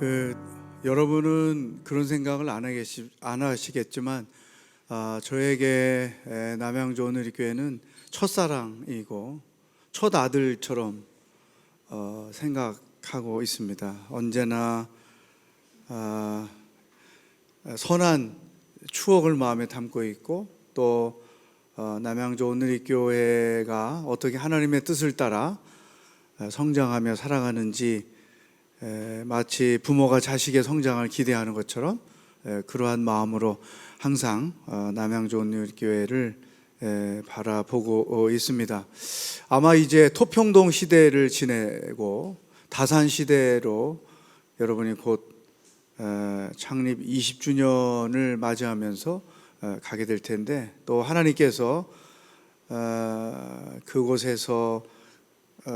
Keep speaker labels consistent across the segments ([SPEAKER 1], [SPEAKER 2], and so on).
[SPEAKER 1] 그 여러분은 그런 생각을 안 하시겠지만 저에게 남양주 오늘리교회는 첫사랑이고 첫 아들처럼 생각하고 있습니다. 언제나 선한 추억을 마음에 담고 있고 또 남양주 오늘리교회가 어떻게 하나님의 뜻을 따라 성장하며 살아가는지 마치 부모가 자식의 성장을 기대하는 것처럼 그러한 마음으로 항상 남양주 오늘리교회를 바라보고 있습니다. 아마 이제 토평동 시대를 지내고 다산 시대로 여러분이 곧 창립 20주년을 맞이하면서 가게 될 텐데, 또 하나님께서 그곳에서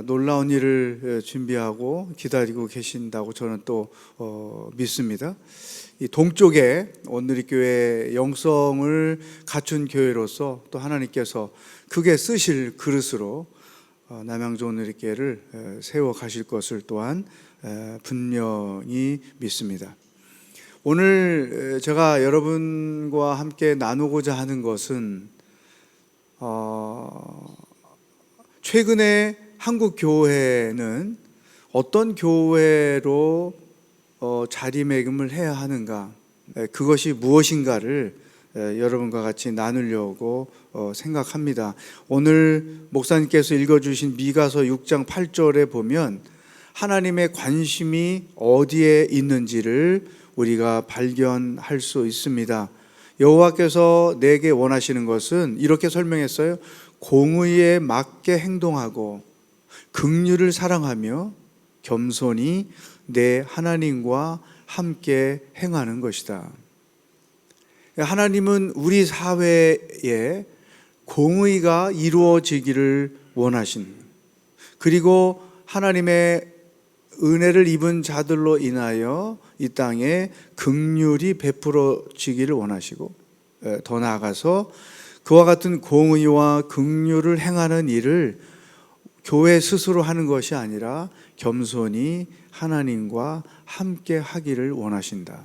[SPEAKER 1] 놀라운 일을 준비하고 기다리고 계신다고 저는 또 믿습니다. 이 동쪽에 오늘리교회 영성을 갖춘 교회로서 또 하나님께서 크게 쓰실 그릇으로 남양주 오늘리교회를 세워 가실 것을 또한 분명히 믿습니다. 오늘 제가 여러분과 함께 나누고자 하는 것은 최근에 한국 교회는 어떤 교회로 자리매김을 해야 하는가, 그것이 무엇인가를 여러분과 같이 나누려고 생각합니다. 오늘 목사님께서 읽어주신 미가서 6장 8절에 보면 하나님의 관심이 어디에 있는지를 우리가 발견할 수 있습니다. 여호와께서 내게 원하시는 것은, 이렇게 설명했어요. 공의에 맞게 행동하고 긍휼을 사랑하며 겸손히 내 하나님과 함께 행하는 것이다. 하나님은 우리 사회에 공의가 이루어지기를 원하신, 그리고 하나님의 은혜를 입은 자들로 인하여 이 땅에 긍휼이 베풀어지기를 원하시고, 더 나아가서 그와 같은 공의와 긍휼을 행하는 일을 교회 스스로 하는 것이 아니라 겸손히 하나님과 함께 하기를 원하신다.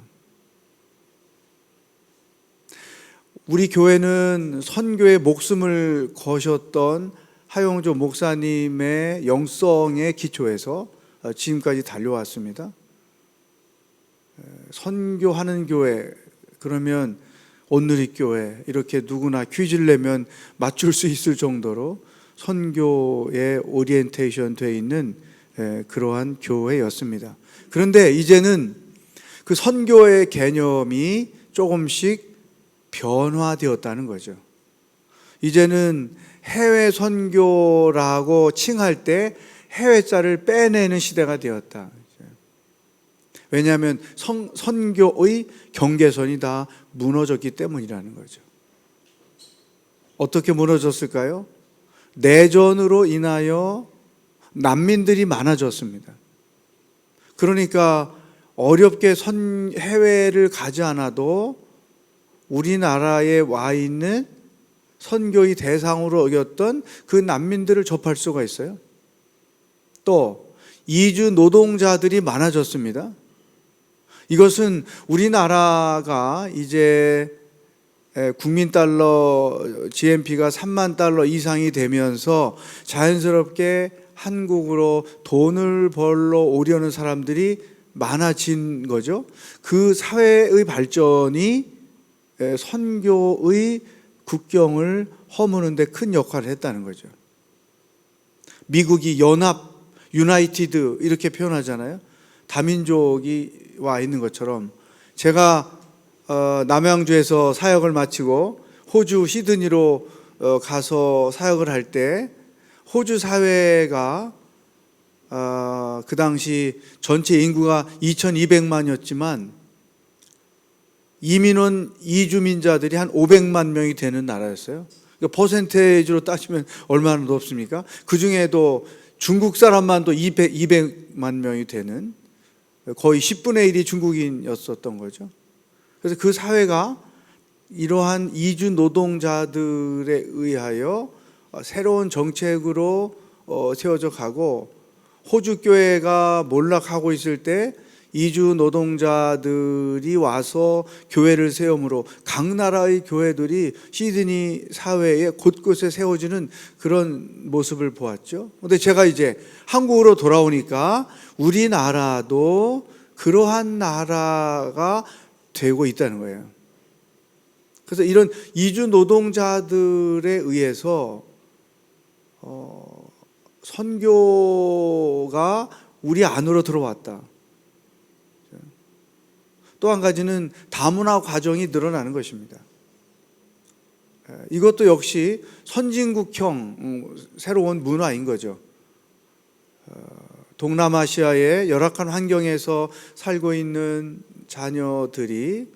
[SPEAKER 1] 우리 교회는 선교에 목숨을 거셨던 하용조 목사님의 영성의 기초에서 지금까지 달려왔습니다. 선교하는 교회, 그러면 오늘리교회, 이렇게 누구나 퀴즈를 내면 맞출 수 있을 정도로 선교에 오리엔테이션 되어 있는 그러한 교회였습니다. 그런데 이제는 그 선교의 개념이 조금씩 변화되었다는 거죠. 이제는 해외 선교라고 칭할 때 해외자를 빼내는 시대가 되었다. 왜냐하면 선교의 경계선이 다 무너졌기 때문이라는 거죠. 어떻게 무너졌을까요? 내전으로 인하여 난민들이 많아졌습니다. 그러니까 어렵게 해외를 가지 않아도 우리나라에 와 있는 선교의 대상으로 여겼던 그 난민들을 접할 수가 있어요. 또 이주 노동자들이 많아졌습니다. 이것은 우리나라가 이제 국민 달러 GNP가 3만 달러 이상이 되면서 자연스럽게 한국으로 돈을 벌러 오려는 사람들이 많아진 거죠. 그 사회의 발전이 선교의 국경을 허무는 데 큰 역할을 했다는 거죠. 미국이 유나이티드 이렇게 표현하잖아요. 다민족이 와 있는 것처럼, 제가 남양주에서 사역을 마치고 호주 시드니로 가서 사역을 할 때 호주 사회가 그 당시 전체 인구가 2200만이었지만 이민원 이주민자들이 한 500만 명이 되는 나라였어요. 그러니까 퍼센테이지로 따지면 얼마나 높습니까? 그 중에도 중국 사람만도 200만 명이 되는, 거의 10분의 1이 중국인이었었던 거죠. 그래서 그 사회가 이러한 이주 노동자들에 의하여 새로운 정책으로 세워져 가고, 호주 교회가 몰락하고 있을 때 이주 노동자들이 와서 교회를 세우므로 각 나라의 교회들이 시드니 사회에 곳곳에 세워지는 그런 모습을 보았죠. 그런데 제가 이제 한국으로 돌아오니까 우리나라도 그러한 나라가 되고 있다는 거예요. 그래서 이런 이주 노동자들에 의해서 선교가 우리 안으로 들어왔다. 또 한 가지는 다문화 과정이 늘어나는 것입니다. 이것도 역시 선진국형 새로운 문화인 거죠. 동남아시아의 열악한 환경에서 살고 있는 자녀들이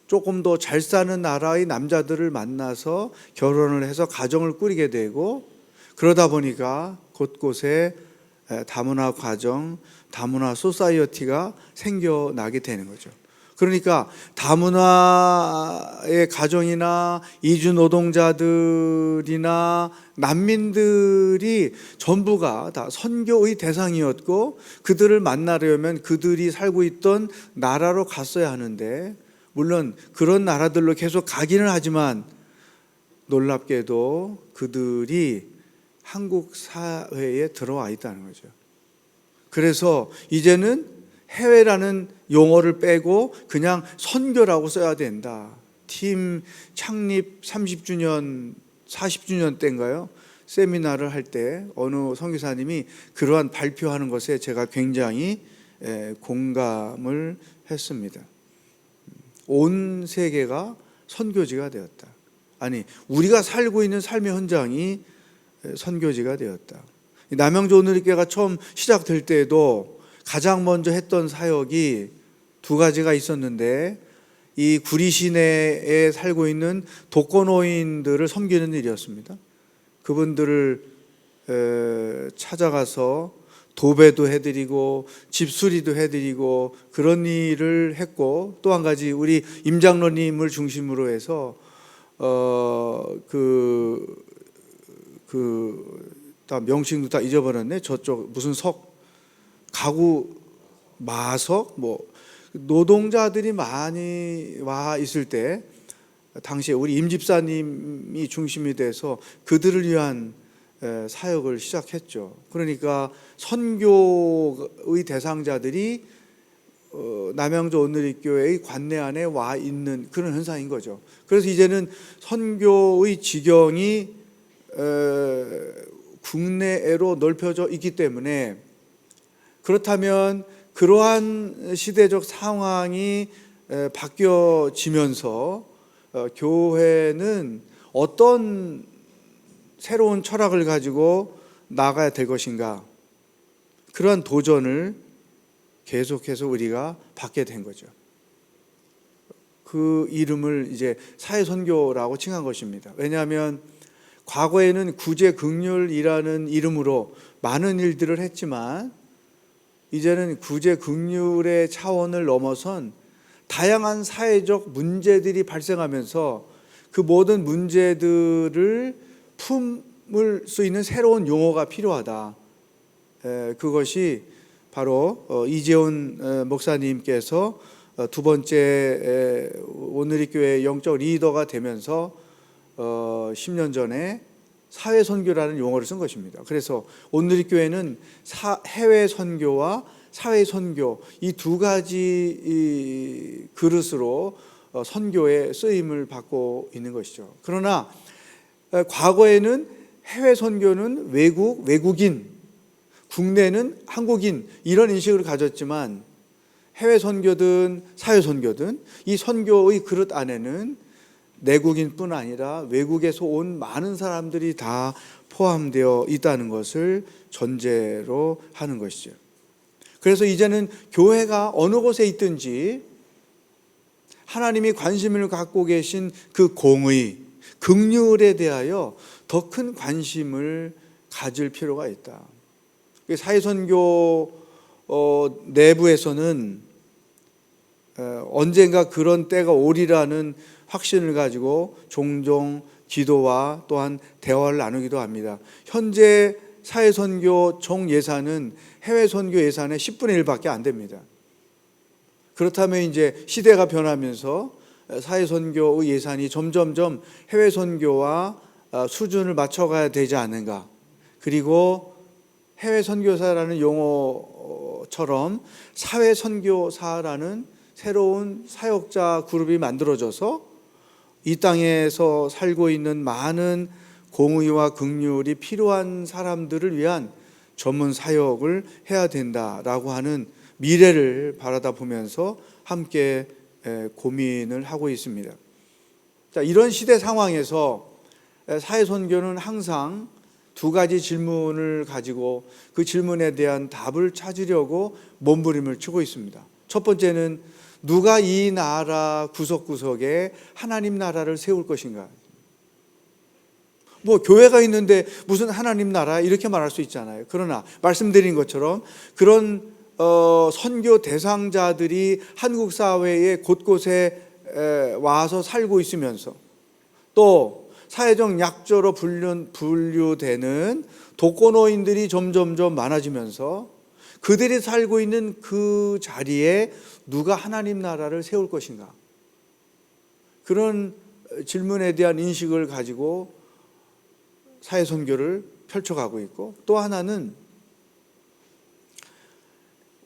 [SPEAKER 1] 조금 더 잘 사는 나라의 남자들을 만나서 결혼을 해서 가정을 꾸리게 되고, 그러다 보니까 곳곳에 다문화 과정, 다문화 소사이어티가 생겨나게 되는 거죠. 그러니까 다문화의 가정이나 이주 노동자들이나 난민들이 전부가 다 선교의 대상이었고, 그들을 만나려면 그들이 살고 있던 나라로 갔어야 하는데, 물론 그런 나라들로 계속 가기는 하지만 놀랍게도 그들이 한국 사회에 들어와 있다는 거죠. 그래서 이제는 해외라는 용어를 빼고 그냥 선교라고 써야 된다. 팀 창립 30주년, 40주년 때인가요? 세미나를 할 때 어느 선교사님이 그러한 발표하는 것에 제가 굉장히 공감을 했습니다. 온 세계가 선교지가 되었다. 아니, 우리가 살고 있는 삶의 현장이 선교지가 되었다. 남양주 오늘리교회가 처음 시작될 때에도 가장 먼저 했던 사역이 두 가지가 있었는데, 이 구리 시내에 살고 있는 독거노인들을 섬기는 일이었습니다. 그분들을 찾아가서 도배도 해드리고 집수리도 해드리고 그런 일을 했고, 또 한 가지 우리 임장로님을 중심으로 해서 다 명칭도 다 잊어버렸네. 저쪽 무슨 가구 마석 노동자들이 많이 와 있을 때 당시에 우리 임집사님이 중심이 돼서 그들을 위한 사역을 시작했죠. 그러니까 선교의 대상자들이 남양주 오늘리교회의 관내 안에 와 있는 그런 현상인 거죠. 그래서 이제는 선교의 지경이 국내로 넓혀져 있기 때문에, 그렇다면 그러한 시대적 상황이 바뀌어지면서 교회는 어떤 새로운 철학을 가지고 나가야 될 것인가, 그러한 도전을 계속해서 우리가 받게 된 거죠. 그 이름을 이제 사회선교라고 칭한 것입니다. 왜냐하면 과거에는 구제극률이라는 이름으로 많은 일들을 했지만, 이제는 구제극률의 차원을 넘어선 다양한 사회적 문제들이 발생하면서 그 모든 문제들을 품을 수 있는 새로운 용어가 필요하다. 그것이 바로 이재훈 목사님께서 두 번째 오늘리교회 영적 리더가 되면서 10년 전에 사회선교라는 용어를 쓴 것입니다. 그래서 오늘리교회는 해외 선교와 사회 선교, 이 두 가지 그릇으로 선교의 쓰임을 받고 있는 것이죠. 그러나 과거에는 해외 선교는 외국인, 국내는 한국인, 이런 인식을 가졌지만, 해외 선교든 사회 선교든 이 선교의 그릇 안에는 내국인뿐 아니라 외국에서 온 많은 사람들이 다 포함되어 있다는 것을 전제로 하는 것이죠. 그래서 이제는 교회가 어느 곳에 있든지 하나님이 관심을 갖고 계신 그 공의, 긍휼에 대하여 더 큰 관심을 가질 필요가 있다. 사회선교 내부에서는 언젠가 그런 때가 오리라는 확신을 가지고 종종 기도와 또한 대화를 나누기도 합니다. 현재 사회선교 총 예산은 해외선교 예산의 10분의 1밖에 안 됩니다. 그렇다면 이제 시대가 변하면서 사회 선교의 예산이 점점점 해외 선교와 수준을 맞춰가야 되지 않는가. 그리고 해외 선교사라는 용어처럼 사회 선교사라는 새로운 사역자 그룹이 만들어져서 이 땅에서 살고 있는 많은 공의와 긍휼이 필요한 사람들을 위한 전문 사역을 해야 된다라고 하는 미래를 바라다 보면서 함께 고민을 하고 있습니다. 자, 이런 시대 상황에서 사회 선교는 항상 두 가지 질문을 가지고 그 질문에 대한 답을 찾으려고 몸부림을 치고 있습니다. 첫 번째는 누가 이 나라 구석구석에 하나님 나라를 세울 것인가? 뭐 교회가 있는데 무슨 하나님 나라 이렇게 말할 수 있잖아요. 그러나 말씀드린 것처럼 그런 선교 대상자들이 한국 사회의 곳곳에 와서 살고 있으면서 또 사회적 약자로 분류되는 독거노인들이 점점점 많아지면서 그들이 살고 있는 그 자리에 누가 하나님 나라를 세울 것인가? 그런 질문에 대한 인식을 가지고 사회 선교를 펼쳐가고 있고, 또 하나는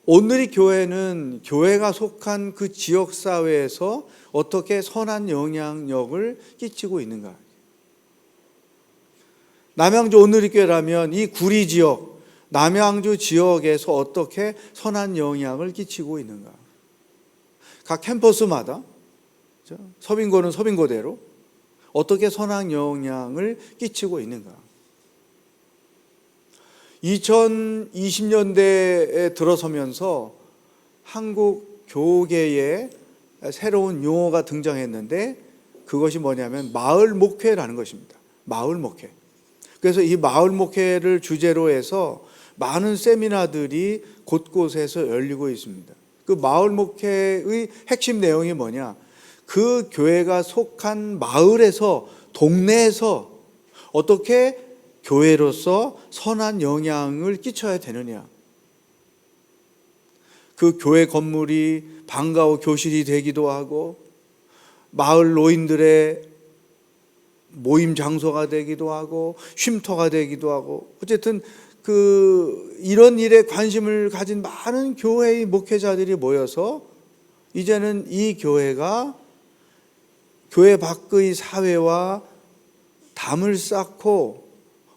[SPEAKER 1] 오늘의 교회는 교회가 속한 그 지역 사회에서 어떻게 선한 영향력을 끼치고 있는가? 남양주 오늘의 교회라면 이 구리 지역, 남양주 지역에서 어떻게 선한 영향을 끼치고 있는가? 각 캠퍼스마다 서빙고는 서빙고대로 어떻게 선한 영향을 끼치고 있는가? 2020년대에 들어서면서 한국 교계에 새로운 용어가 등장했는데 그것이 뭐냐면 마을 목회라는 것입니다. 마을 목회. 그래서 이 마을 목회를 주제로 해서 많은 세미나들이 곳곳에서 열리고 있습니다. 그 마을 목회의 핵심 내용이 뭐냐? 그 교회가 속한 마을에서, 동네에서 어떻게 교회로서 선한 영향을 끼쳐야 되느냐. 그 교회 건물이 방과 후 교실이 되기도 하고 마을 노인들의 모임 장소가 되기도 하고 쉼터가 되기도 하고, 어쨌든 이런 일에 관심을 가진 많은 교회의 목회자들이 모여서 이제는 이 교회가 교회 밖의 사회와 담을 쌓고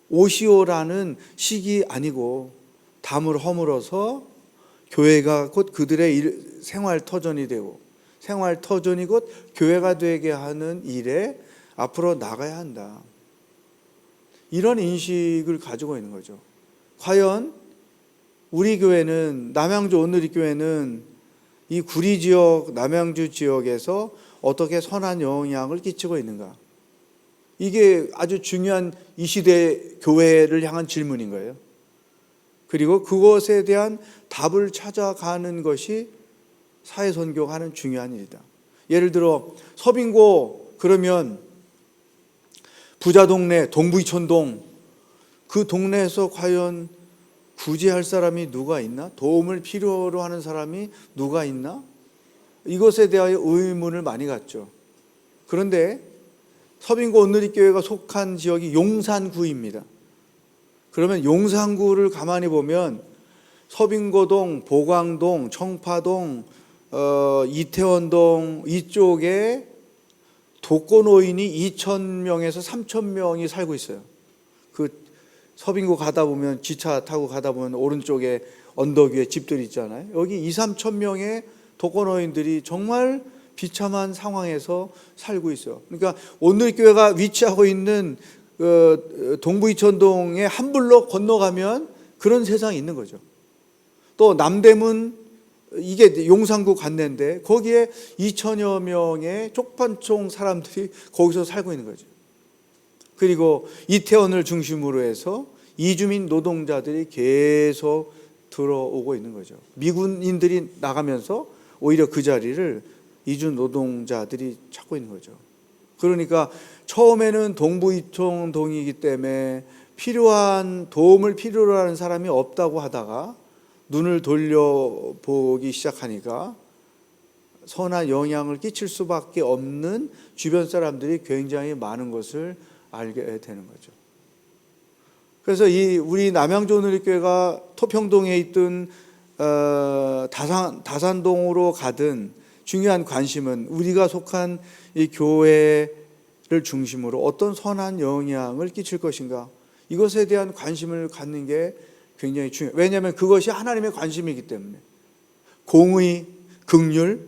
[SPEAKER 1] 오시오라는 식이 아니고 담을 허물어서 교회가 곧 그들의 생활 터전이 되고 생활 터전이 곧 교회가 되게 하는 일에 앞으로 나가야 한다. 이런 인식을 가지고 있는 거죠. 과연 우리 교회는, 남양주 오늘의 교회는 이 구리 지역, 남양주 지역에서 어떻게 선한 영향을 끼치고 있는가? 이게 아주 중요한 이 시대 교회를 향한 질문인 거예요. 그리고 그것에 대한 답을 찾아가는 것이 사회선교가 하는 중요한 일이다. 예를 들어 서빙고 그러면 부자 동네, 동부이촌동, 그 동네에서 과연 구제할 사람이 누가 있나? 도움을 필요로 하는 사람이 누가 있나? 이것에 대하여 의문을 많이 갖죠. 그런데 서빙고 오늘의 교회가 속한 지역이 용산구입니다. 그러면 용산구를 가만히 보면 서빙고동, 보광동, 청파동, 이태원동 이쪽에 독거노인이 2,000명에서 3,000명이 살고 있어요. 그 서빙고 가다 보면, 기차 타고 가다 보면 오른쪽에 언덕 위에 집들이 있잖아요. 여기 2,000~3,000명의 독거노인들이 정말 비참한 상황에서 살고 있어요. 그러니까 오늘 교회가 위치하고 있는 동부이천동의 한 블록 건너가면 그런 세상이 있는 거죠. 또 남대문, 이게 용산구 관내인데 거기에 2,000여 명의 쪽반총 사람들이 거기서 살고 있는 거죠. 그리고 이태원을 중심으로 해서 이주민 노동자들이 계속 들어오고 있는 거죠. 미군인들이 나가면서 오히려 그 자리를 이주 노동자들이 찾고 있는 거죠. 그러니까 처음에는 동부이촌동이기 때문에 필요한 도움을 필요로 하는 사람이 없다고 하다가 눈을 돌려보기 시작하니까 선한 영향을 끼칠 수밖에 없는 주변 사람들이 굉장히 많은 것을 알게 되는 거죠. 그래서 우리 남양주오누리교회가 토평동에 있든 다산동으로 가든 중요한 관심은 우리가 속한 이 교회를 중심으로 어떤 선한 영향을 끼칠 것인가, 이것에 대한 관심을 갖는 게 굉장히 중요해요. 왜냐하면 그것이 하나님의 관심이기 때문에. 공의, 긍휼,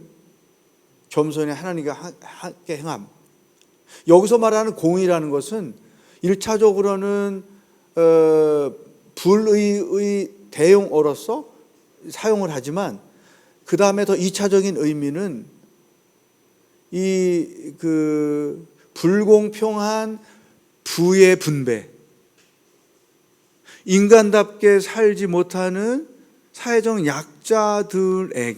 [SPEAKER 1] 겸손에 하나님과 함께 행함. 여기서 말하는 공의라는 것은 1차적으로는 불의의 대용어로서 사용을 하지만 그 다음에 더 2차적인 의미는 불공평한 부의 분배, 인간답게 살지 못하는 사회적 약자들에게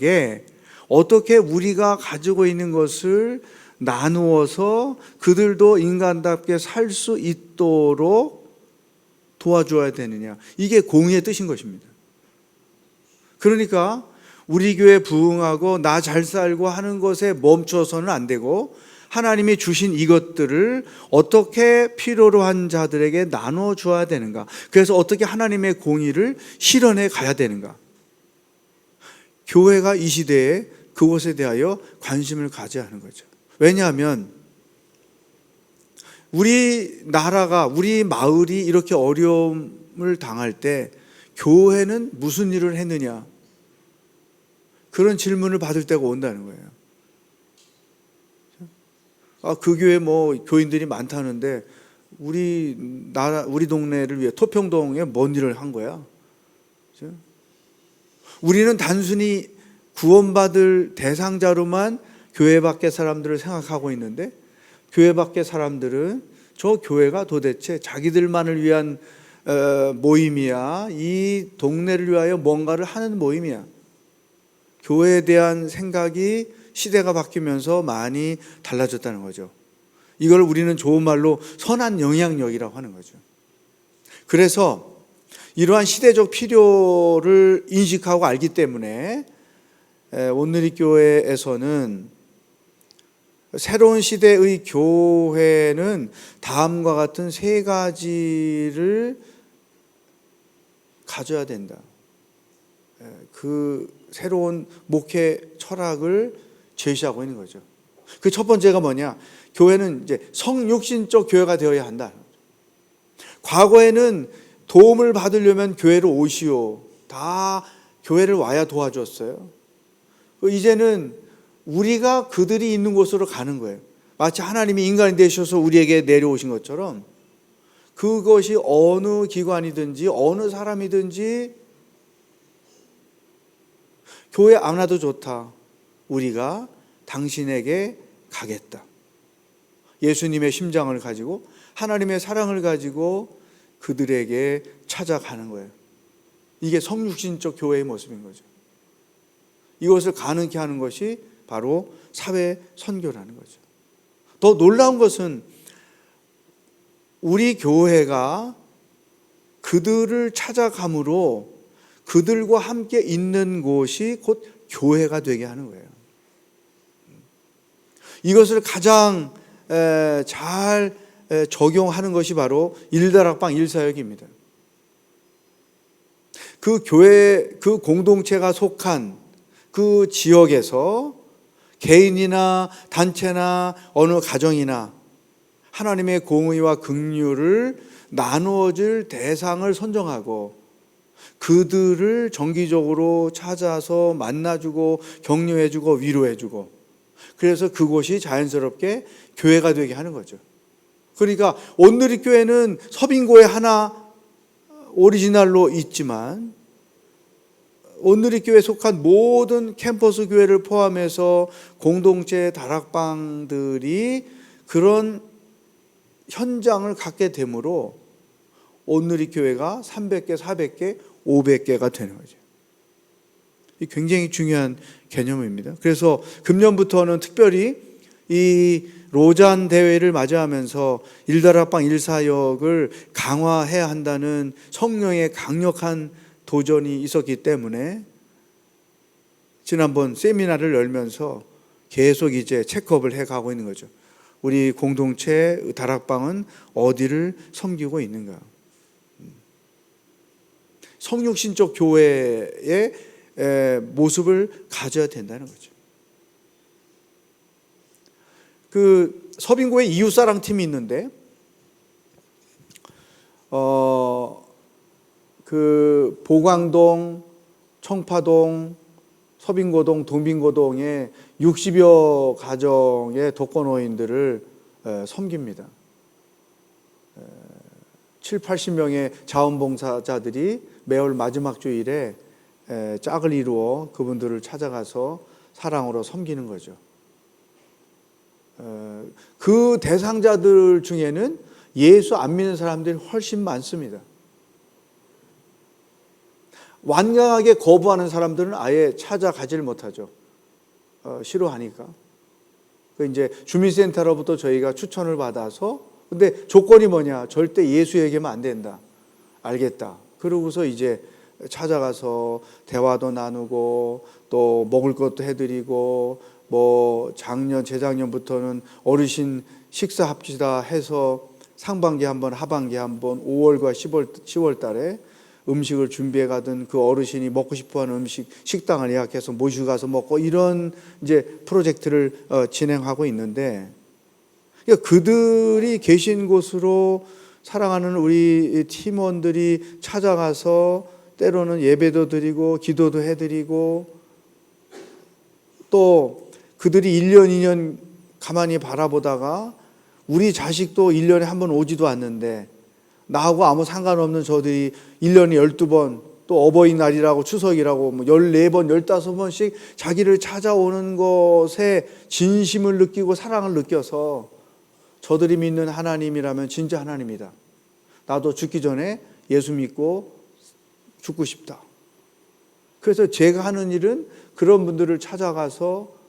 [SPEAKER 1] 어떻게 우리가 가지고 있는 것을 나누어서 그들도 인간답게 살 수 있도록 도와줘야 되느냐, 이게 공의의 뜻인 것입니다. 그러니까 우리 교회 부흥하고 나 잘 살고 하는 것에 멈춰서는 안 되고 하나님이 주신 이것들을 어떻게 필요로 한 자들에게 나눠 줘야 되는가, 그래서 어떻게 하나님의 공의를 실현해 가야 되는가, 교회가 이 시대에 그것에 대하여 관심을 가져야 하는 거죠. 왜냐하면 우리 나라가, 우리 마을이 이렇게 어려움을 당할 때 교회는 무슨 일을 했느냐, 그런 질문을 받을 때가 온다는 거예요. 그 교회 교인들이 많다는데 우리 동네를 위해 토평동에 뭔 일을 한 거야? 우리는 단순히 구원받을 대상자로만 교회 밖의 사람들을 생각하고 있는데, 교회 밖의 사람들은 저 교회가 도대체 자기들만을 위한 모임이야, 이 동네를 위하여 뭔가를 하는 모임이야. 교회에 대한 생각이 시대가 바뀌면서 많이 달라졌다는 거죠. 이걸 우리는 좋은 말로 선한 영향력이라고 하는 거죠. 그래서 이러한 시대적 필요를 인식하고 알기 때문에 온누리교회에서는 새로운 시대의 교회는 다음과 같은 세 가지를 가져야 된다. 그 새로운 목회 철학을 제시하고 있는 거죠. 그 첫 번째가 뭐냐? 교회는 이제 성육신적 교회가 되어야 한다. 과거에는 도움을 받으려면 교회로 오시오, 다 교회를 와야 도와줬어요. 이제는 우리가 그들이 있는 곳으로 가는 거예요. 마치 하나님이 인간이 되셔서 우리에게 내려오신 것처럼 그것이 어느 기관이든지 어느 사람이든지 교회 안 와도 좋다, 우리가 당신에게 가겠다. 예수님의 심장을 가지고 하나님의 사랑을 가지고 그들에게 찾아가는 거예요. 이게 성육신적 교회의 모습인 거죠. 이것을 가능케 하는 것이 바로 사회 선교라는 거죠. 더 놀라운 것은 우리 교회가 그들을 찾아감으로 그들과 함께 있는 곳이 곧 교회가 되게 하는 거예요. 이것을 가장 잘 적용하는 것이 바로 일다락방 일사역입니다. 그 교회, 그 공동체가 속한 그 지역에서 개인이나 단체나 어느 가정이나 하나님의 공의와 긍휼을 나누어질 대상을 선정하고 그들을 정기적으로 찾아서 만나주고 격려해주고 위로해주고, 그래서 그곳이 자연스럽게 교회가 되게 하는 거죠. 그러니까 온누리교회는 서빙고에 하나 오리지널로 있지만 온누리교회에 속한 모든 캠퍼스 교회를 포함해서 공동체 다락방들이 그런 현장을 갖게 되므로 온누리교회가 300개, 400개, 500개가 되는 거죠. 이 굉장히 중요한 개념입니다. 그래서 금년부터는 특별히 이 로잔 대회를 맞이하면서 일다락방 일사역을 강화해야 한다는 성령의 강력한 도전이 있었기 때문에 지난번 세미나를 열면서 계속 이제 체크업을 해가고 있는 거죠. 우리 공동체 다락방은 어디를 섬기고 있는가? 성육신적 교회의 모습을 가져야 된다는 거죠. 그 서빙고에 이웃사랑 팀이 있는데, 그 보광동, 청파동, 서빙고동, 동빙고동에 60여 가정의 독거노인들을 섬깁니다. 7, 80명의 자원봉사자들이 매월 마지막 주일에 짝을 이루어 그분들을 찾아가서 사랑으로 섬기는 거죠. 그 대상자들 중에는 예수 안 믿는 사람들이 훨씬 많습니다. 완강하게 거부하는 사람들은 아예 찾아가지를 못하죠. 싫어하니까. 그 이제 주민센터로부터 저희가 추천을 받아서, 근데 조건이 뭐냐? 절대 예수 얘기하면 안 된다. 알겠다. 그러고서 이제 찾아가서 대화도 나누고 또 먹을 것도 해드리고, 뭐 작년, 재작년부터는 어르신 식사합시다 해서 상반기 한 번, 하반기 한 번, 5월과 10월 달에 음식을 준비해 가든 그 어르신이 먹고 싶어하는 음식 식당을 예약해서 모시고 가서 먹고, 이런 이제 프로젝트를 진행하고 있는데, 그러니까 그들이 계신 곳으로 사랑하는 우리 팀원들이 찾아가서 때로는 예배도 드리고 기도도 해드리고, 또 그들이 1년 2년 가만히 바라보다가 우리 자식도 1년에 한 번 오지도 않는데 나하고 아무 상관없는 저들이 1년에 12번, 또 어버이날이라고 추석이라고 뭐 14번, 15번씩 자기를 찾아오는 것에 진심을 느끼고 사랑을 느껴서, 저들이 믿는 하나님이라면 진짜 하나님이다. 나도 죽기 전에 예수 믿고 죽고 싶다. 그래서 제가 하는 일은 그런 분들을 찾아가서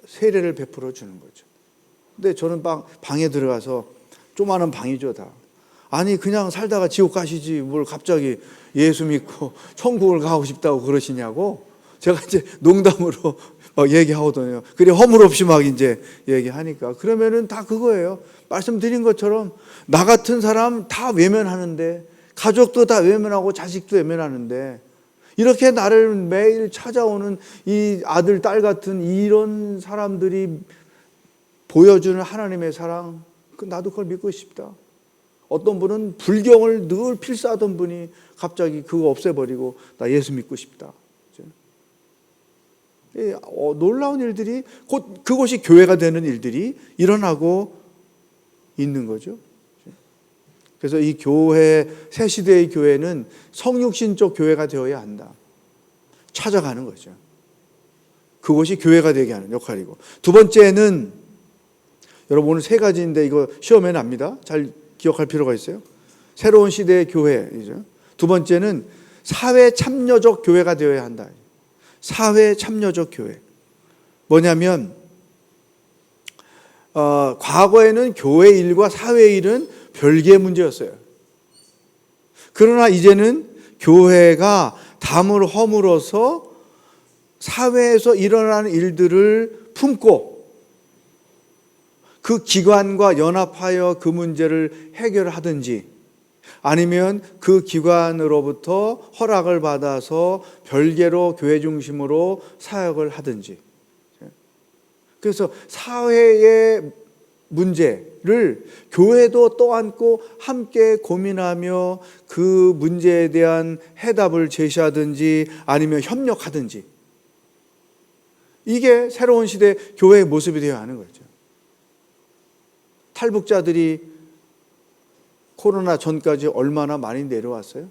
[SPEAKER 1] 세례를 베풀어 주는 거죠. 근데 저는 방에 들어가서, 조그마한 방이죠 다. 아니 그냥 살다가 지옥 가시지 뭘 갑자기 예수 믿고 천국을 가고 싶다고 그러시냐고 제가 이제 농담으로 막 얘기하거든요. 그래 허물 없이 막 이제 얘기하니까, 그러면은 다 그거예요. 말씀드린 것처럼 나 같은 사람 다 외면하는데, 가족도 다 외면하고 자식도 외면하는데, 이렇게 나를 매일 찾아오는 이 아들, 딸 같은 이런 사람들이 보여주는 하나님의 사랑, 나도 그걸 믿고 싶다. 어떤 분은 불경을 늘 필사하던 분이 갑자기 그거 없애버리고 나 예수 믿고 싶다. 놀라운 일들이, 곧 그것이 교회가 되는 일들이 일어나고 있는 거죠. 그래서 이 교회, 새 시대의 교회는 성육신적 교회가 되어야 한다. 찾아가는 거죠. 그것이 교회가 되게 하는 역할이고, 두 번째는, 여러분 오늘 세 가지인데 이거 시험에 납니다. 잘 기억할 필요가 있어요. 새로운 시대의 교회이죠. 두 번째는 사회 참여적 교회가 되어야 한다. 사회 참여적 교회. 뭐냐면 과거에는 교회 일과 사회 일은 별개의 문제였어요. 그러나 이제는 교회가 담을 허물어서 사회에서 일어나는 일들을 품고 그 기관과 연합하여 그 문제를 해결하든지, 아니면 그 기관으로부터 허락을 받아서 별개로 교회 중심으로 사역을 하든지. 그래서 사회의 문제를 교회도 떠안고 함께 고민하며 그 문제에 대한 해답을 제시하든지 아니면 협력하든지, 이게 새로운 시대 교회의 모습이 되어야 하는 거죠. 탈북자들이 코로나 전까지 얼마나 많이 내려왔어요?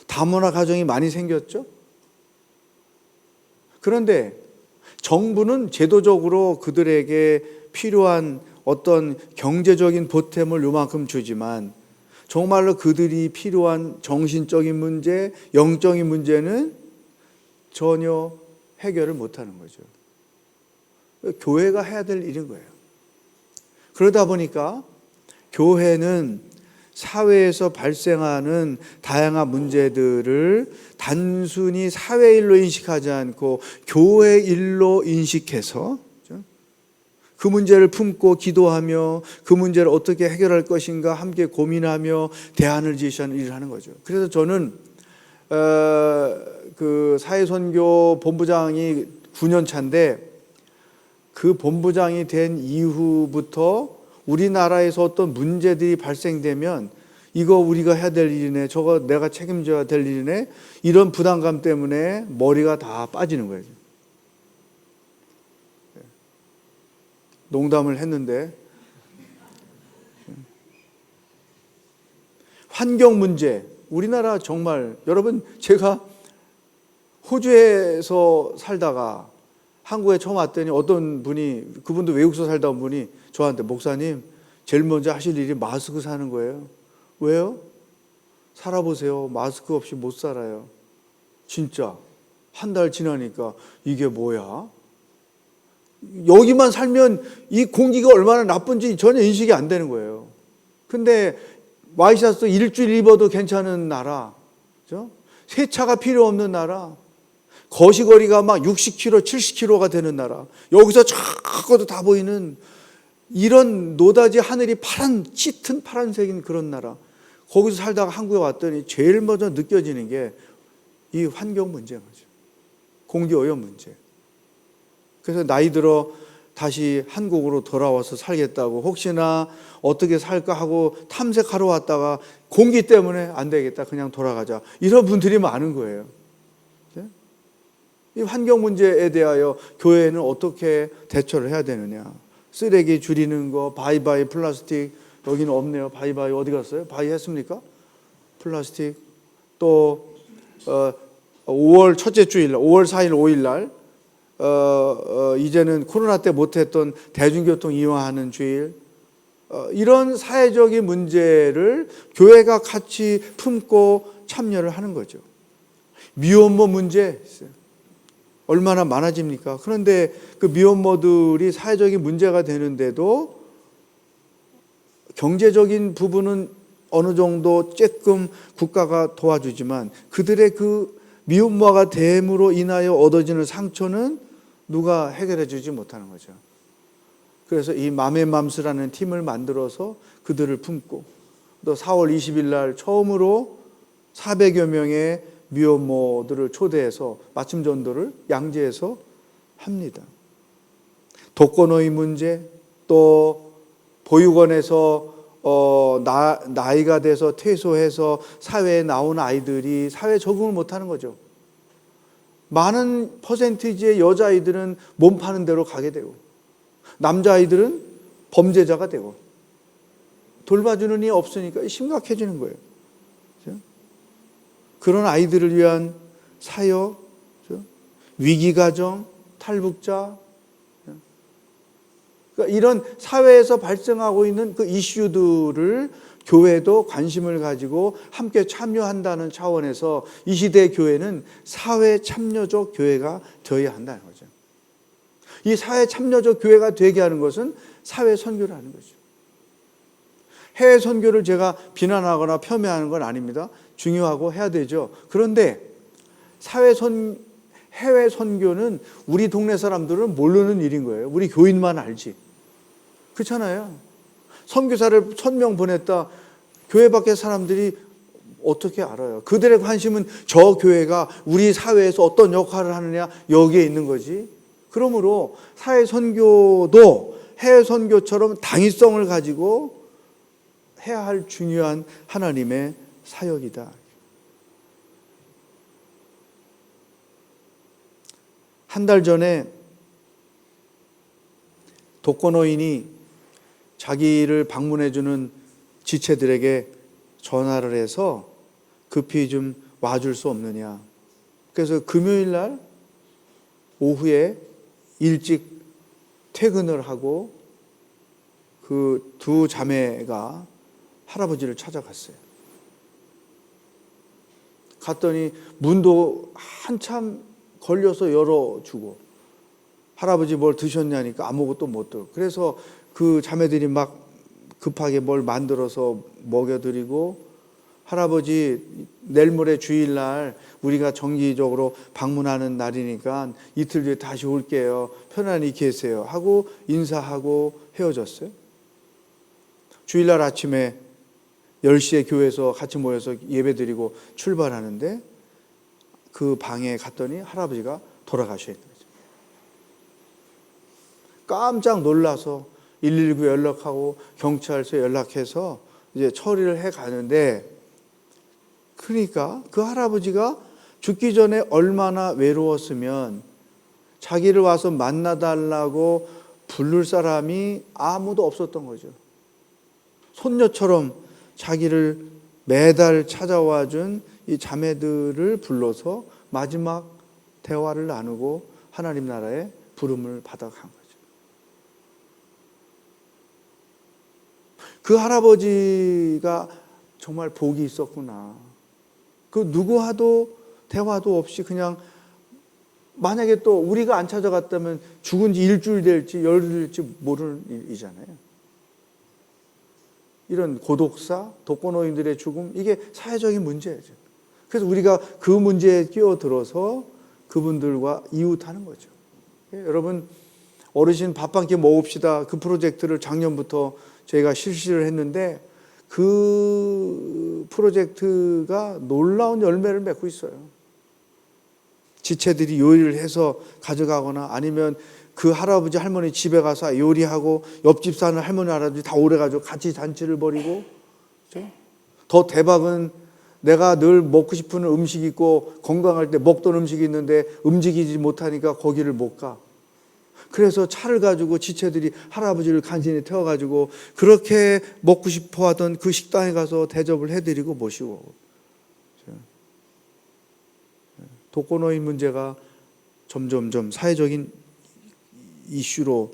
[SPEAKER 1] 다문화 가정이 많이 생겼죠? 그런데 정부는 제도적으로 그들에게 필요한 어떤 경제적인 보탬을 요만큼 주지만, 정말로 그들이 필요한 정신적인 문제, 영적인 문제는 전혀 해결을 못하는 거죠. 교회가 해야 될 일인 거예요. 그러다 보니까 교회는 사회에서 발생하는 다양한 문제들을 단순히 사회 일로 인식하지 않고 교회 일로 인식해서 그 문제를 품고 기도하며 그 문제를 어떻게 해결할 것인가 함께 고민하며 대안을 제시하는 일을 하는 거죠. 그래서 저는 그 사회선교 본부장이 9년 차인데 그 본부장이 된 이후부터 우리나라에서 어떤 문제들이 발생되면 이거 우리가 해야 될 일이네, 저거 내가 책임져야 될 일이네, 이런 부담감 때문에 머리가 다 빠지는 거예요. 농담을 했는데 환경 문제, 우리나라 정말 여러분, 제가 호주에서 살다가 한국에 처음 왔더니 어떤 분이, 그분도 외국에서 살다 온 분이 저한테, 목사님 제일 먼저 하실 일이 마스크 사는 거예요. 왜요? 살아보세요. 마스크 없이 못 살아요. 진짜 한 달 지나니까 이게 뭐야? 여기만 살면 이 공기가 얼마나 나쁜지 전혀 인식이 안 되는 거예요. 근데 와이셔츠 일주일 입어도 괜찮은 나라, 그렇죠? 세차가 필요 없는 나라, 거시거리가 막 60km, 70km가 되는 나라, 여기서 저것도 다 보이는 이런 노다지 하늘이 짙은 파란색인 그런 나라, 거기서 살다가 한국에 왔더니 제일 먼저 느껴지는 게 이 환경 문제인 거죠. 공기오염 문제. 그래서 나이 들어 다시 한국으로 돌아와서 살겠다고, 혹시나 어떻게 살까 하고 탐색하러 왔다가 공기 때문에 안 되겠다, 그냥 돌아가자, 이런 분들이 많은 거예요. 이 환경 문제에 대하여 교회는 어떻게 대처를 해야 되느냐. 쓰레기 줄이는 거, 바이바이 플라스틱, 여기는 없네요. 바이바이 어디 갔어요? 바이 했습니까? 플라스틱. 또 5월 첫째 주일, 5월 4일, 5일 날 이제는 코로나 때 못했던 대중교통 이용하는 주일, 이런 사회적인 문제를 교회가 같이 품고 참여를 하는 거죠. 미혼모 문제 있어요. 얼마나 많아집니까? 그런데 그 미혼모들이 사회적인 문제가 되는데도 경제적인 부분은 어느 정도 조금 국가가 도와주지만 그들의 그 미혼모가 됨으로 인하여 얻어지는 상처는 누가 해결해 주지 못하는 거죠. 그래서 이 맘앤맘스라는 팀을 만들어서 그들을 품고, 또 4월 20일 날 처음으로 400여 명의 미혼모들을 초대해서 맞춤 전도를 양재에서 합니다. 독거노인 문제, 또 보육원에서 나이가 돼서 퇴소해서 사회에 나온 아이들이 사회에 적응을 못하는 거죠. 많은 퍼센티지의 여자아이들은 몸 파는 대로 가게 되고, 남자아이들은 범죄자가 되고, 돌봐주는 이 없으니까 심각해지는 거예요. 그런 아이들을 위한 사역, 위기가정, 탈북자, 그러니까 이런 사회에서 발생하고 있는 그 이슈들을 교회도 관심을 가지고 함께 참여한다는 차원에서 이 시대의 교회는 사회 참여적 교회가 되어야 한다는 거죠. 이 사회 참여적 교회가 되게 하는 것은 사회 선교를 하는 거죠. 해외 선교를 제가 비난하거나 폄훼하는 건 아닙니다. 중요하고 해야 되죠. 그런데 해외 선교는 우리 동네 사람들은 모르는 일인 거예요. 우리 교인만 알지. 그렇잖아요. 선교사를 1000명 보냈다. 교회 밖의 사람들이 어떻게 알아요? 그들의 관심은 저 교회가 우리 사회에서 어떤 역할을 하느냐, 여기에 있는 거지. 그러므로 사회 선교도 해외 선교처럼 당위성을 가지고 해야 할 중요한 하나님의 사역이다. 한 달 전에 독거노인이 자기를 방문해주는 지체들에게 전화를 해서 급히 좀 와줄 수 없느냐. 그래서 금요일 날 오후에 일찍 퇴근을 하고 그 두 자매가 할아버지를 찾아갔어요. 갔더니 문도 한참 걸려서 열어주고, 할아버지 뭘 드셨냐니까 아무것도 못 들어. 그래서 그 자매들이 막 급하게 뭘 만들어서 먹여드리고, 할아버지 내일 모레 주일날 우리가 정기적으로 방문하는 날이니까 이틀 뒤에 다시 올게요. 편안히 계세요. 하고 인사하고 헤어졌어요. 주일날 아침에 10시에 교회에서 같이 모여서 예배드리고 출발하는데 그 방에 갔더니 할아버지가 돌아가셔 있는 거죠. 깜짝 놀라서 119 연락하고 경찰서에 연락해서 이제 처리를 해 가는데, 그러니까 그 할아버지가 죽기 전에 얼마나 외로웠으면 자기를 와서 만나달라고 부를 사람이 아무도 없었던 거죠. 손녀처럼 자기를 매달 찾아와 준 이 자매들을 불러서 마지막 대화를 나누고 하나님 나라의 부름을 받아간 거죠. 그 할아버지가 정말 복이 있었구나. 그 누구와도 대화도 없이 그냥, 만약에 또 우리가 안 찾아갔다면 죽은 지 일주일 될지 열흘 될지 모르는 일이잖아요. 이런 고독사, 독거노인들의 죽음, 이게 사회적인 문제죠. 그래서 우리가 그 문제에 끼어들어서 그분들과 이웃하는 거죠. 여러분, 어르신 밥 한 끼 먹읍시다. 그 프로젝트를 작년부터 저희가 실시를 했는데 그 프로젝트가 놀라운 열매를 맺고 있어요. 지체들이 요리를 해서 가져가거나 아니면 그 할아버지 할머니 집에 가서 요리하고 옆집 사는 할머니 할아버지 다 오래가지고 같이 잔치를 벌이고. 그렇죠? 더 대박은 내가 늘 먹고 싶은 음식이 있고 건강할 때 먹던 음식이 있는데 움직이지 못하니까 거기를 못 가. 그래서 차를 가지고 지체들이 할아버지를 간신히 태워가지고 그렇게 먹고 싶어 하던 그 식당에 가서 대접을 해드리고 모시고. 독거노인 문제가 점점점 사회적인 이슈로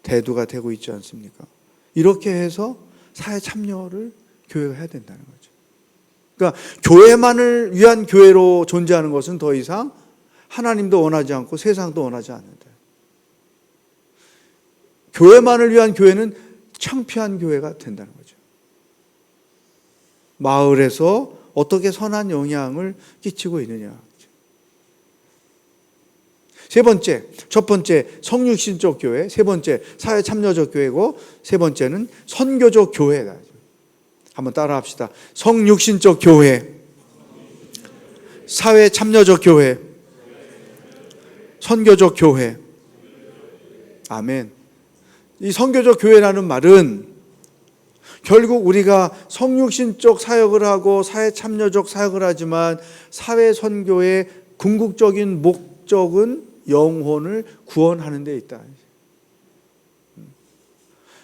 [SPEAKER 1] 대두가 되고 있지 않습니까? 이렇게 해서 사회 참여를 교회가 해야 된다는 거죠. 그러니까 교회만을 위한 교회로 존재하는 것은 더 이상 하나님도 원하지 않고 세상도 원하지 않는다. 교회만을 위한 교회는 창피한 교회가 된다는 거죠. 마을에서 어떻게 선한 영향을 끼치고 있느냐. 세 번째, 첫 번째 성육신적 교회, 세 번째 사회 참여적 교회고, 세 번째는 선교적 교회다. 한번 따라 합시다. 성육신적 교회, 사회 참여적 교회, 선교적 교회. 아멘. 이 선교적 교회라는 말은 결국 우리가 성육신적 사역을 하고 사회 참여적 사역을 하지만 사회 선교의 궁극적인 목적은 영혼을 구원하는 데 있다.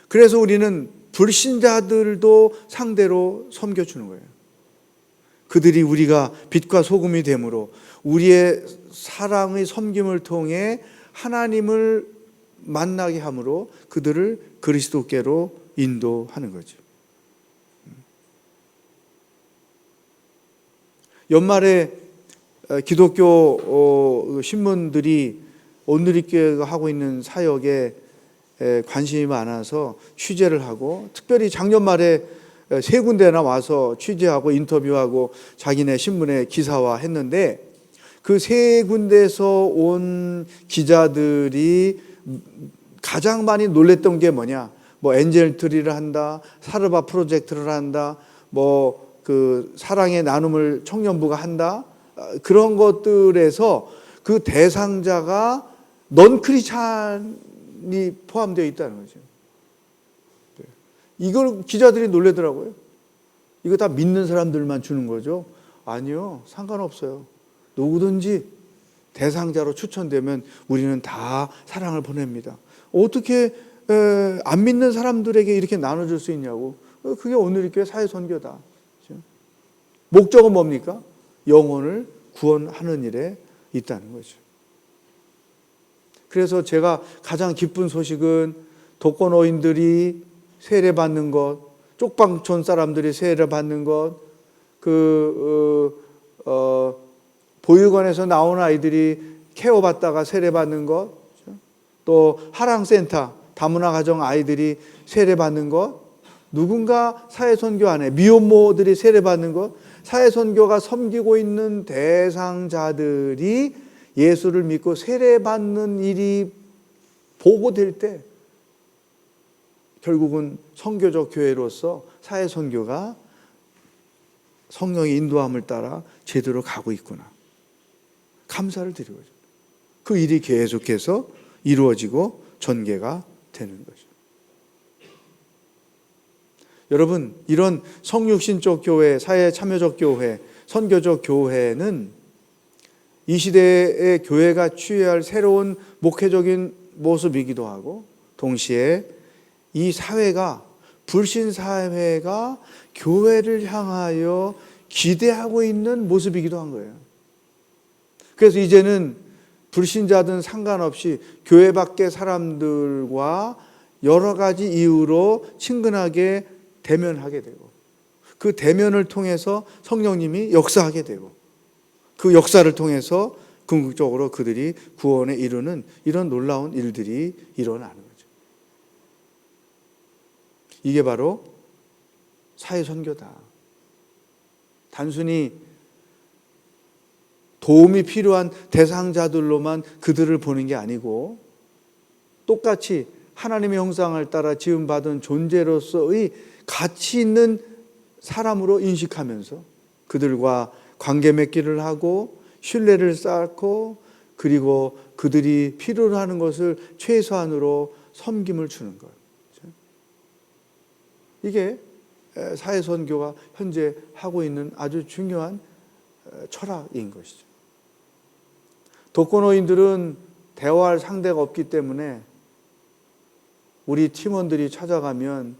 [SPEAKER 1] 그래서 우리는 불신자들도 상대로 섬겨주는 거예요. 그들이 우리가 빛과 소금이 되므로 우리의 사랑의 섬김을 통해 하나님을 만나게 함으로 그들을 그리스도께로 인도하는 거죠. 연말에 기독교 신문들이 온누리교회가 하고 있는 사역에 관심이 많아서 취재를 하고, 특별히 작년 말에 세 군데나 와서 취재하고 인터뷰하고 자기네 신문에 기사화했는데, 그 세 군데에서 온 기자들이 가장 많이 놀랬던 게 뭐냐, 뭐 엔젤트리를 한다, 사르바 프로젝트를 한다, 뭐 그 사랑의 나눔을 청년부가 한다, 그런 것들에서 그 대상자가 넌 크리스찬이 포함되어 있다는 거죠. 이걸 기자들이 놀라더라고요. 이거 다 믿는 사람들만 주는 거죠? 아니요, 상관없어요. 누구든지 대상자로 추천되면 우리는 다 사랑을 보냅니다. 어떻게 안 믿는 사람들에게 이렇게 나눠줄 수 있냐고. 그게 오늘의 사회선교다. 목적은 뭡니까? 영혼을 구원하는 일에 있다는 거죠. 그래서 제가 가장 기쁜 소식은 독거노인들이 세례받는 것, 쪽방촌 사람들이 세례받는 것, 보육원에서 나온 아이들이 케어받다가 세례받는 것, 또 하랑센터, 다문화 가정 아이들이 세례받는 것, 누군가 사회선교 안에 미혼모들이 세례받는 것, 사회선교가 섬기고 있는 대상자들이 예수를 믿고 세례받는 일이 보고될 때 결국은 선교적 교회로서 사회선교가 성령의 인도함을 따라 제대로 가고 있구나. 감사를 드리고 그 일이 계속해서 이루어지고 전개가 되는 거죠. 여러분, 이런 성육신적 교회, 사회 참여적 교회, 선교적 교회는 이 시대의 교회가 취해야 할 새로운 목회적인 모습이기도 하고, 동시에 이 사회가, 불신 사회가 교회를 향하여 기대하고 있는 모습이기도 한 거예요. 그래서 이제는 불신자든 상관없이 교회 밖의 사람들과 여러 가지 이유로 친근하게 대면하게 되고, 그 대면을 통해서 성령님이 역사하게 되고, 그 역사를 통해서 궁극적으로 그들이 구원에 이르는 이런 놀라운 일들이 일어나는 거죠. 이게 바로 사회선교다. 단순히 도움이 필요한 대상자들로만 그들을 보는 게 아니고, 똑같이 하나님의 형상을 따라 지음받은 존재로서의 가치 있는 사람으로 인식하면서 그들과 관계 맺기를 하고 신뢰를 쌓고, 그리고 그들이 필요로 하는 것을 최소한으로 섬김을 주는 것. 이게 사회선교가 현재 하고 있는 아주 중요한 철학인 것이죠. 독거노인들은 대화할 상대가 없기 때문에 우리 팀원들이 찾아가면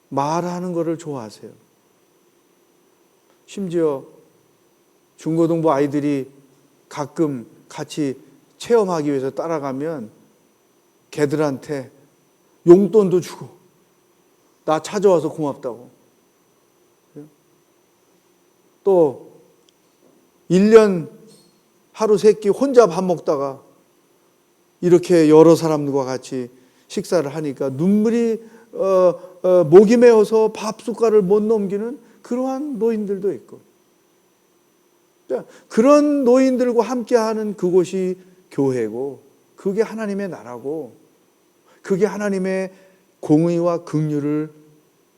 [SPEAKER 1] 말하는 것을 좋아하세요. 심지어 중고등부 아이들이 가끔 같이 체험하기 위해서 따라가면 걔들한테 용돈도 주고 나 찾아와서 고맙다고. 또 1년 하루 세 끼 혼자 밥 먹다가 이렇게 여러 사람들과 같이 식사를 하니까 눈물이 목이 메어서 밥 숟갈을 못 넘기는 그러한 노인들도 있고, 그런 노인들과 함께하는 그곳이 교회고, 그게 하나님의 나라고, 그게 하나님의 공의와 긍휼을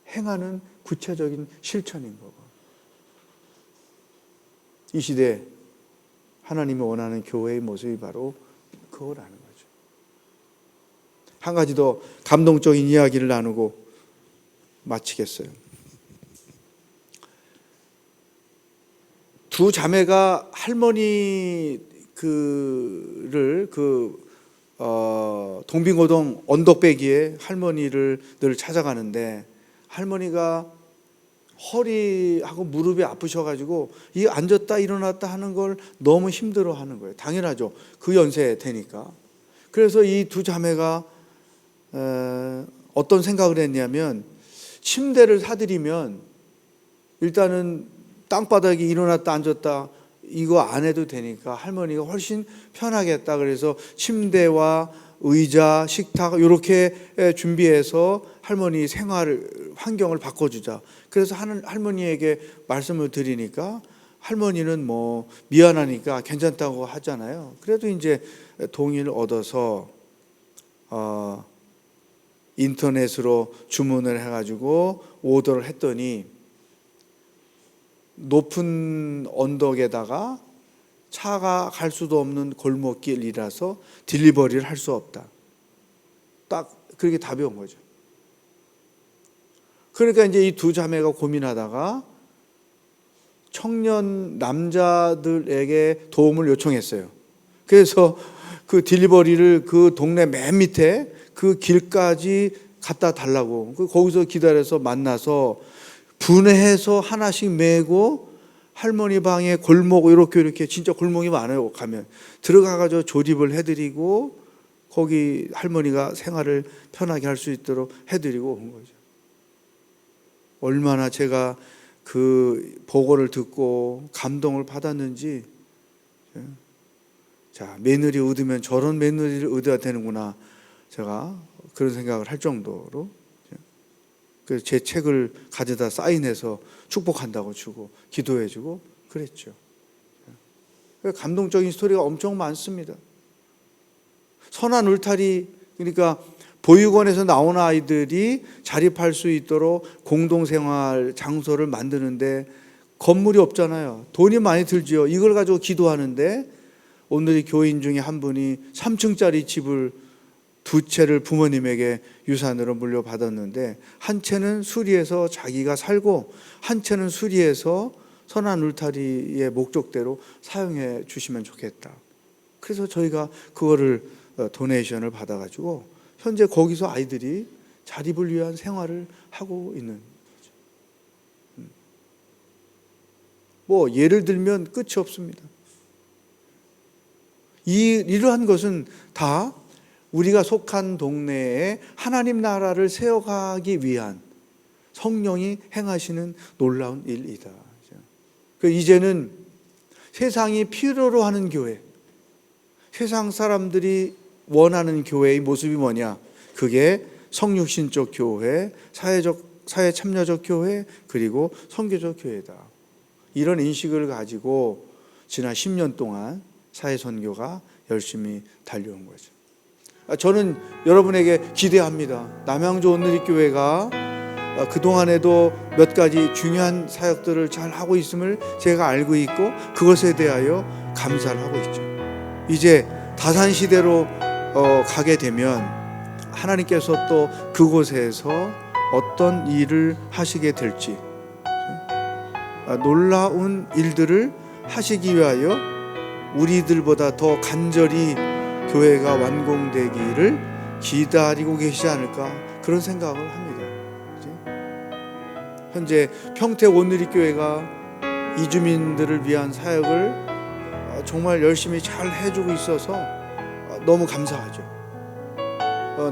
[SPEAKER 1] 행하는 구체적인 실천인 거고, 이 시대에 하나님이 원하는 교회의 모습이 바로 그거라는 거죠. 한 가지 더 감동적인 이야기를 나누고 마치겠어요. 두 자매가 할머니 동빙오동 언덕배기에 할머니를 늘 찾아가는데, 할머니가 허리하고 무릎이 아프셔가지고 이 앉았다 일어났다 하는 걸 너무 힘들어하는 거예요. 당연하죠. 그 연세 되니까. 그래서 이 두 자매가 어떤 생각을 했냐면, 침대를 사드리면 일단은 땅바닥에 일어났다 앉았다 이거 안 해도 되니까 할머니가 훨씬 편하겠다. 그래서 침대와 의자, 식탁 이렇게 준비해서 할머니 생활 환경을 바꿔주자. 그래서 할머니에게 말씀을 드리니까 할머니는 뭐 미안하니까 괜찮다고 하잖아요. 그래도 이제 동의를 얻어서 인터넷으로 주문을 해가지고 오더를 했더니, 높은 언덕에다가 차가 갈 수도 없는 골목길이라서 딜리버리를 할 수 없다. 딱 그렇게 답이 온 거죠. 그러니까 이제 이 두 자매가 고민하다가 청년 남자들에게 도움을 요청했어요. 그래서 그 딜리버리를 그 동네 맨 밑에 그 길까지 갖다 달라고, 거기서 기다려서 만나서 분해해서 하나씩 메고 할머니 방에 골목 이렇게 진짜 골목이 많아요. 가면 들어가가지고 조립을 해드리고 거기 할머니가 생활을 편하게 할 수 있도록 해드리고 온 거죠. 얼마나 제가 그 보고를 듣고 감동을 받았는지, 자, 며느리 얻으면 저런 며느리를 얻어야 되는구나, 제가 그런 생각을 할 정도로. 제 책을 가져다 사인해서 축복한다고 주고 기도해주고 그랬죠. 감동적인 스토리가 엄청 많습니다. 선한 울타리, 그러니까 보육원에서 나온 아이들이 자립할 수 있도록 공동생활 장소를 만드는데 건물이 없잖아요. 돈이 많이 들지요. 이걸 가지고 기도하는데 오늘의 교인 중에 한 분이 3층짜리 집을 2채를 부모님에게 유산으로 물려받았는데 한 채는 수리해서 자기가 살고 한 채는 수리해서 선한 울타리의 목적대로 사용해 주시면 좋겠다. 그래서 저희가 그거를 도네이션을 받아가지고 현재 거기서 아이들이 자립을 위한 생활을 하고 있는 거죠. 뭐 예를 들면 끝이 없습니다. 이러한 것은 다 우리가 속한 동네에 하나님 나라를 세워가기 위한 성령이 행하시는 놀라운 일이다. 이제는 세상이 필요로 하는 교회, 세상 사람들이 원하는 교회의 모습이 뭐냐? 그게 성육신적 교회, 사회 참여적 교회, 그리고 선교적 교회다. 이런 인식을 가지고 지난 10년 동안 사회 선교가 열심히 달려온 거죠. 저는 여러분에게 기대합니다. 남양주 온누리교회가 그동안에도 몇 가지 중요한 사역들을 잘 하고 있음을 제가 알고 있고 그것에 대하여 감사를 하고 있죠. 이제 다산시대로 가게 되면 하나님께서 또 그곳에서 어떤 일을 하시게 될지 놀라운 일들을 하시기 위하여 우리들보다 더 간절히 교회가 완공되기를 기다리고 계시지 않을까 그런 생각을 합니다. 현재 평택 온누리교회가 이주민들을 위한 사역을 정말 열심히 잘 해주고 있어서 너무 감사하죠.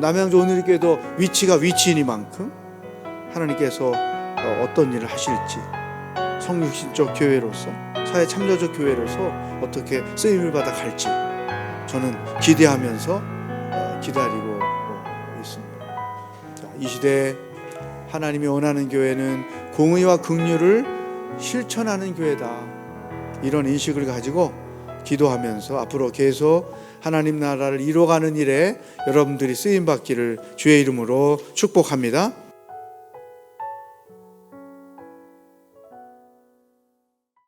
[SPEAKER 1] 남양주 온누리교회도 위치가 위치이니만큼 하나님께서 어떤 일을 하실지 성육신적 교회로서 사회 참여적 교회로서 어떻게 쓰임을 받아 갈지 저는 기대하면서 기다리고 있습니다. 이 시대에 하나님이 원하는 교회는 공의와 긍휼을 실천하는 교회다. 이런 인식을 가지고 기도하면서 앞으로 계속 하나님 나라를 이루어가는 일에 여러분들이 쓰임받기를 주의 이름으로 축복합니다.